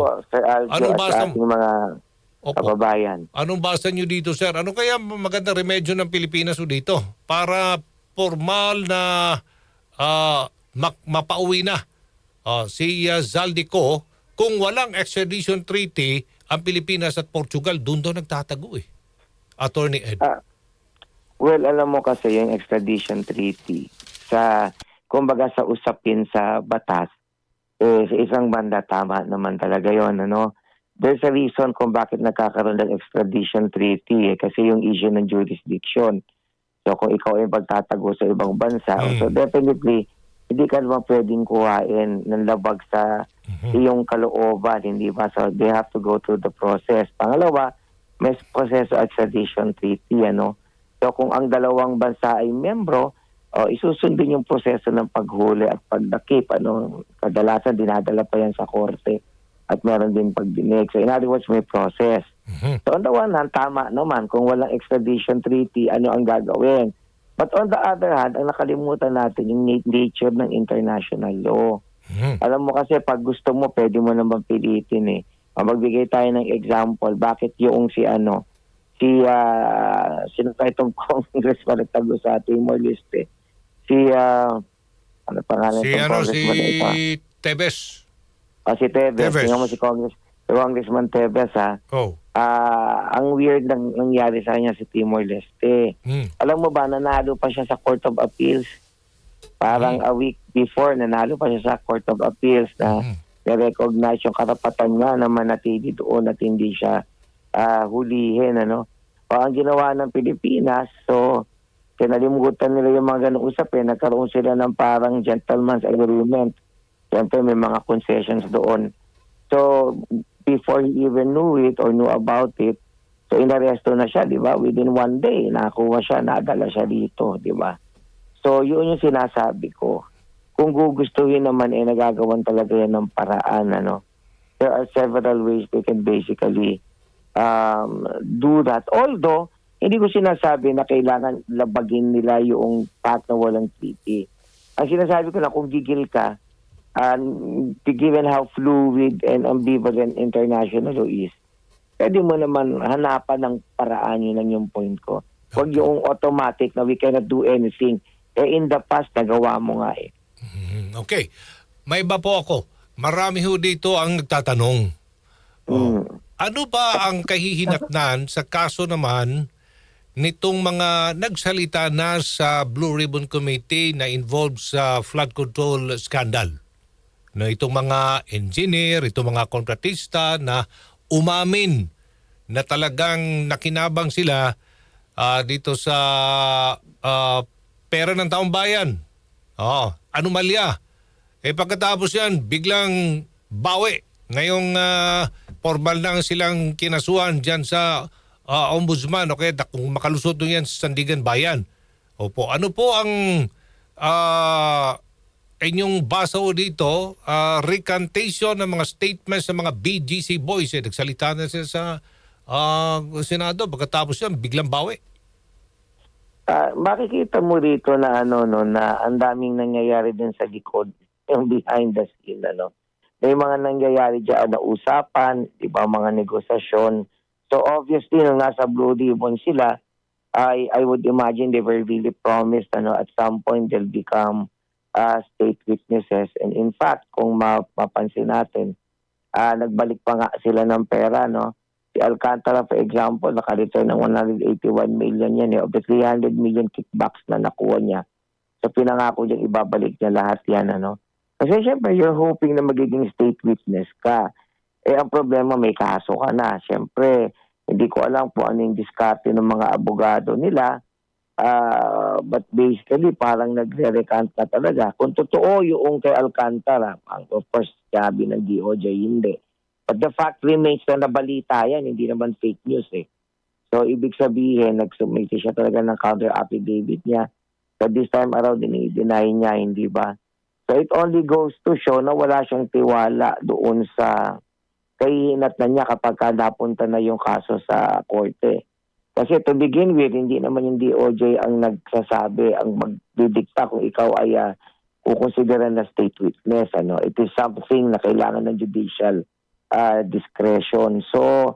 po, Sir Aljo, Anong at sa basa ating mga Opo. kababayan. Anong basa nyo dito, sir? Ano kaya magandang remedyo ng Pilipinas o dito para formal na mapauwi na si Zaldico kung walang extradition treaty ang Pilipinas at Portugal, doon daw nagtatago eh. Attorney Ed. Ah, well, alam mo kasi yung extradition treaty sa, kumbaga sa usapin sa batas, sa isang banda tama naman talaga yon, ano? There's a reason kung bakit nagkakaroon ng extradition treaty kasi yung issue ng jurisdiction. So kung ikaw ay magtatago sa ibang bansa, so definitely hindi ka naman pwedeng kuhain ng labag sa iyong kalooban, hindi ba? So they have to go through the process. Pangalawa, may proseso extradition treaty, ano? So kung ang dalawang bansa ay membro, isusundin yung proseso ng paghuli at pagdakip, ano? Kadalasan dinadala pa yan sa korte at meron din pagdinig. So in other words, may process. So on the one hand, tama naman kung walang extradition treaty, ano ang gagawin. But on the other hand, ang nakalimutan natin yung nature ng international law. Alam mo kasi pag gusto mo, pwede mo naman pilitin eh. Magbigay tayo ng example, bakit yung sino pa itong congressman nagtago sa Timor-Leste? Ano pangalan itong congressman na ito? Tebes. Si Tevez. Tevez. Tingnan mo si Congressman Tevez, ha? Oh. Ang weird nang nangyari sa kanya si Timor-Leste. Alam mo ba, nanalo pa siya sa Court of Appeals. Parang a week before, nanalo pa siya sa Court of Appeals na recognize yung karapatan niya na manatili doon at hindi siya hulihin, ano? O ang ginawa ng Pilipinas, so kinalimutan nila yung mga ganong usapin, nagkaroon sila ng parang gentleman's agreement. Siyempre may mga concessions doon. So before he even knew it or knew about it, so inaresto na siya, di ba? Within one day, nakakuha siya, nadala siya dito, di ba? So yun yung sinasabi ko. Kung gugustuhin naman, nagagawan talaga yan ng paraan, ano? There are several ways they can basically do that. Although, hindi ko sinasabi na kailangan labagin nila yung fact na walang treaty. Ang sinasabi ko na kung gigil ka, given how fluid and ambivalent international law is, pwede mo naman hanapan ng paraan, yun lang yung point ko. Huwag yung automatic na we cannot do anything. In the past, nagawa mo nga eh. Okay. May iba po ako. Marami ho dito ang nagtatanong. Ano ba ang kahihinatnan sa kaso naman nitong mga nagsalita na sa Blue Ribbon Committee na involved sa flood control scandal? Na itong mga engineer, itong mga kontratista na umamin na talagang nakinabang sila dito sa pera ng taong bayan. Anomalya. Pagkatapos yan, biglang bawi. Ngayong formal lang silang kinasuhan dyan sa ombudsman. Okay, kung makalusot nyo yan sa Sandigan Bayan. Opo, ano po ang inyong basa ho dito, recantation ng mga statements ng mga BGC boys. Nagsalita na sila sa Senado. Pagkatapos yan, biglang bawi. Makikita mo dito na na ang daming nangyayari din sa likod, yung behind the scene, ano. May mga nangyayari diyan na usapan, iba mga negosasyon. So obviously nung nasa Blue Ribbon sila, I would imagine they were really promised at some point they'll become state witnesses. And in fact, kung mapansin natin, nagbalik pa nga sila ng pera, no? Si Alcantara, for example, naka-return ng 181 million yan. Of the 300 million kickbacks na nakuha niya. So pinangako niyang ibabalik niya lahat yan, ano? Kasi syempre, you're hoping na magiging state witness ka. Ang problema, may kaso ka na. Syempre, hindi ko alam po ano yung diskarte ng mga abogado nila. But basically, parang nagre-recant na talaga. Kung totoo yung kay Alcantara, of course, sabi ng DOJ, hindi. But the fact remains na nabalita yan, hindi naman fake news eh. So, ibig sabihin, nagsumite siya talaga ng counter affidavit niya. So, this time around, deny niya, hindi ba? So, it only goes to show na wala siyang tiwala doon sa kahihinatnan niya kapag napunta na yung kaso sa korte. Kasi to begin with, hindi naman yung DOJ ang nagsasabi, ang magdidikta kung ikaw ay kukonsidera na state witness. Ano? It is something na kailangan ng judicial discretion. So,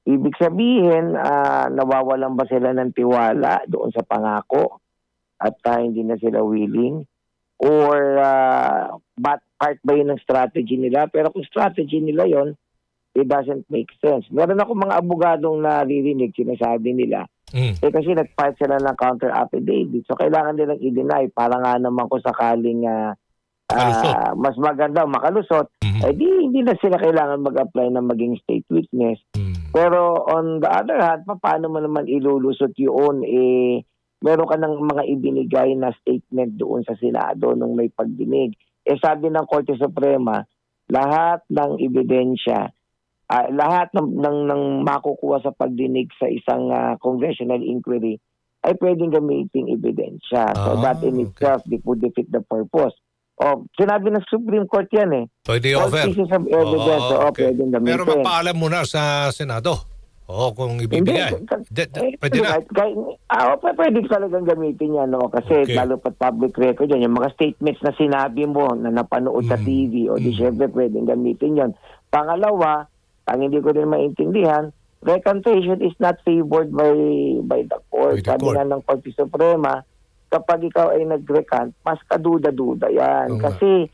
ibig sabihin, nawawalan ba sila ng tiwala doon sa pangako at hindi na sila willing? Or part ba yun ng strategy nila? Pero kung strategy nila yon, it doesn't make sense. Meron ako mga abogadong naririnig, sinasabi nila, kasi nag-file sila ng counter affidavit. So, kailangan nilang i-deny para nga naman kung sakaling mas maganda makalusot, hindi na sila kailangan mag-apply na maging state witness. Pero on the other hand, paano mo naman ilulusot yun? Meron ka ng mga ibinigay na statement doon sa Senado nung may pagdinig. Sabi ng Korte Suprema, lahat ng ebidensya, lahat ng makukuha sa pagdinig sa isang congressional inquiry ay pwedeng gamitin ebidensya. So that in itself would defeat the purpose. Sinabi ng Supreme Court yan eh. Pwede All offer. pieces of evidence, pwedeng gamitin. Pero mapaalam mo na sa Senado. Kung ibibigay. Pwede na. Pwede talagang gamitin yan, no? Kasi lalo pat public record yan. Yung mga statements na sinabi mo na napanood sa TV, di syempre pwedeng gamitin yan. Pangalawa, ang hindi ko din maintindihan, recantation is not favored by the court. Sabi nga ng Korte Suprema, kapag ikaw ay nag-recant, mas kaduda-duda yan. Kasi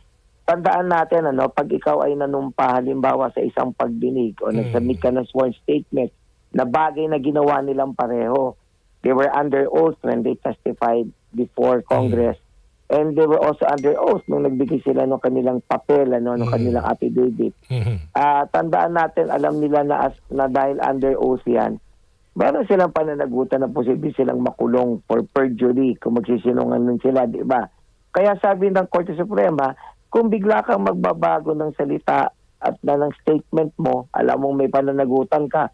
tandaan natin, pag ikaw ay nanumpa halimbawa sa isang pagdinig o nagsubmit ka ng sworn statement na bagay na ginawa nilang pareho. They were under oath when they testified before Congress. And they were also under oath nung nagbigay sila ng kanilang papel, ng kanilang affidavit. Tandaan natin, alam nila na dahil under oath yan, meron silang pananagutan na posible silang makulong for perjury kung magsisinungaling sila, di ba? Kaya sabi ng Korte Suprema, kung bigla kang magbabago ng salita at ng statement mo, alam mong may pananagutan ka,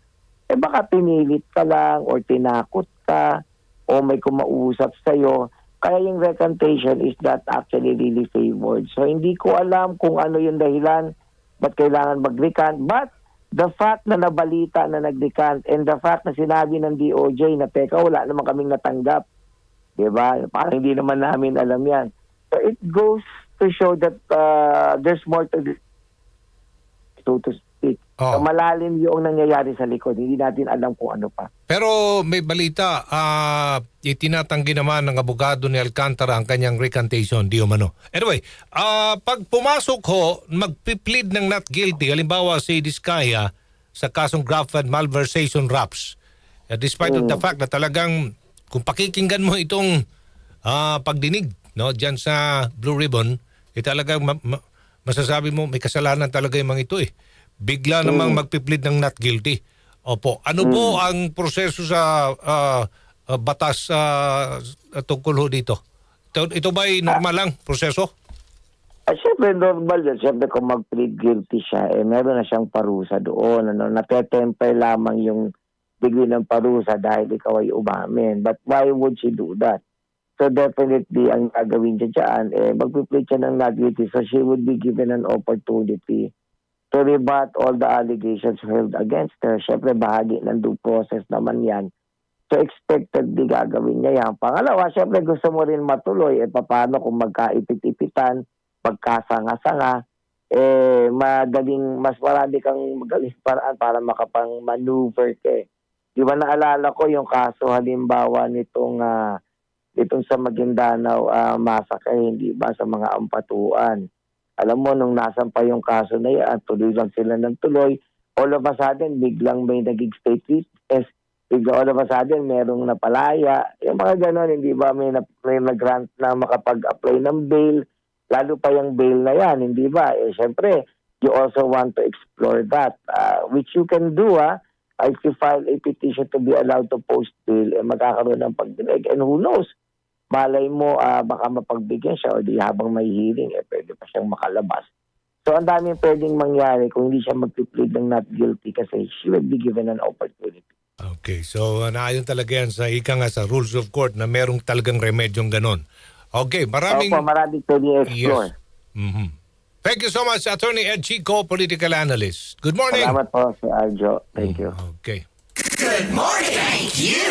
baka pinilit ka lang or tinakot ka o may kumausap sa'yo. Kaya yung recantation is not actually really favored. So hindi ko alam kung ano yung dahilan ba't kailangan mag-recant. But the fact na nabalita na nag-recant and the fact na sinabi ng DOJ na teka, wala naman kaming natanggap. Diba? Parang hindi naman namin alam yan. So it goes to show that there's more to this, so to speak. So malalim yung nangyayari sa likod. Hindi natin alam kung ano pa. Pero may balita, itinatanggi naman ng abogado ni Alcantara ang kanyang recantation, di umano. Anyway, pag pumasok ho, magpiplead ng not guilty, halimbawa si Diskaya sa kasong graft and malversation raps. Despite of the fact na talagang kung pakikinggan mo itong pagdinig dyan sa Blue Ribbon, talagang masasabi mo may kasalanan talaga yung mga ito eh. Bigla namang magpiplead ng not guilty. Opo. Ano po ang proseso sa batas tungkol ho dito? Ito ba ay normal lang proseso? Siyempre normal yan. Siyempre kung mag-plead guilty siya, meron na siyang parusa doon. Natetemper lamang yung degree ng parusa dahil ikaw ay umamin. But why would she do that? So definitely, ang gagawin niya dyan, magpiplead siya ng not guilty. So she would be given an opportunity to rebut all the allegations held against her. Siyempre, bahagi ng due process naman yan. So expectedly gagawin niya yan. Pangalawa, siyempre gusto mo rin matuloy. Paano kung magkaipit-ipitan, magkasanga-sanga, mas marami kang magaling paraan para makapang-maneuver ka. Di ba naalala ko yung kaso halimbawa nitong sa Maguindanao massacre, hindi ba, sa mga ampatuan. Alam mo, nung nasan pa yung kaso na yan, tuloy lang sila ng tuloy. All of a sudden, biglang may naging state witness. Biglang all of a sudden, merong napalaya. Yung mga ganon, hindi ba, may nag-grant na makapag-apply ng bail. Lalo pa yung bail na yan, hindi ba? Siyempre, you also want to explore that. Which you can do, if you file a petition to be allowed to post bail, magkakaroon ng pagdinig. And who knows? Malay mo, baka mapagbigyan siya o di habang may hearing, pwede pa siyang makalabas. So, ang daming pwedeng mangyari kung hindi siya mag-plead ng not guilty kasi she will be given an opportunity. Okay, so naayon talaga yan sa sa rules of court na merong talagang remedyong ganon. Okay, maraming pwedeng explore. Yes. Thank you so much, Attorney Ed Chico, political analyst. Good morning. Salamat po, Sir Arjo. Thank you. Okay. Good morning. Thank you.